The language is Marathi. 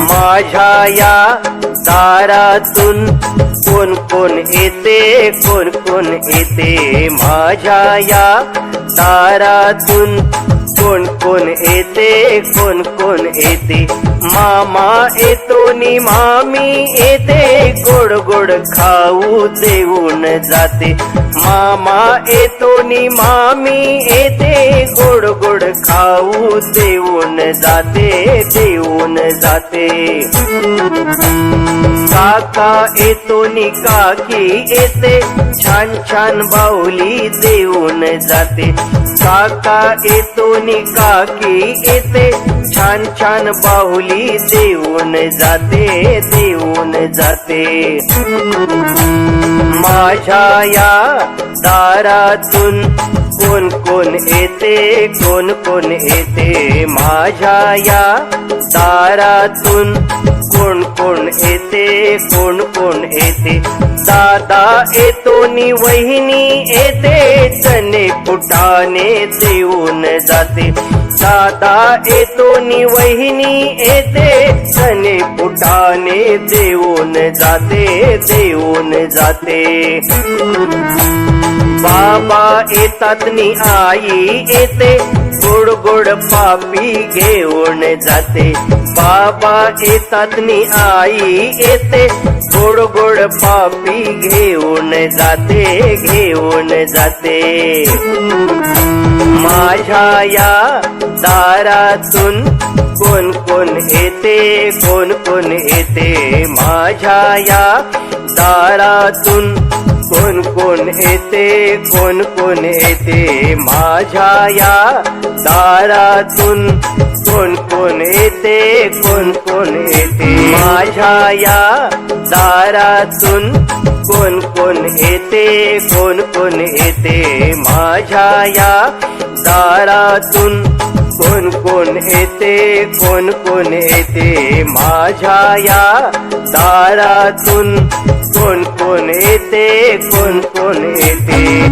माझ्या या दारातून कोण कोण येते, कोण कोण येते. माझ्या या दारातून कोण कोण येते, कोण कोण येते. मामा येतो नि मामी येते, गोड गोड खाऊ देऊन जाते. मामा येतो नि मामी येते, गोड गोड खाऊ देऊन जाते, देऊन जाते. काका येतो नि काकी येते, छान छान बाहुली देऊन जाते. काका येतो नि काकी येते, छान छान बाहुली देऊन जाते, देऊन जाते. माझ्या या दारातून कोण कोण येते, कोण कोण येते. माझ्या या दारातून कोण कोण येते, कोण कोण येते. दादा येतो नि वहिनी येते, चणे फुटाणे देऊन जाते. दादा येतो नि वहिनी येते, चणे फुटाणे देऊन जाते, देऊन जाते. बाबा येतात नि आई येते, गोड गोड पापी घेऊन जाते. बाबा येतात नि आई येते, गोड गोड पापी घेऊन जाते, घेऊन जाते. माझ्या या दारातून कोण कोण येते, कोण कोण येते. माझ्या या दारातून कोण कोण येते, कोण कोण येते. माझ्या या दारातून कोण कोण येते, कोण कोण येते. माझ्या या दारातून कोण कोण येते, कोण कोण येते. माझ्या या दारातून कोण कोण येते, कोण कोण येते. माझ्या या दारातून कोण कोण येते, कोण कोण येते.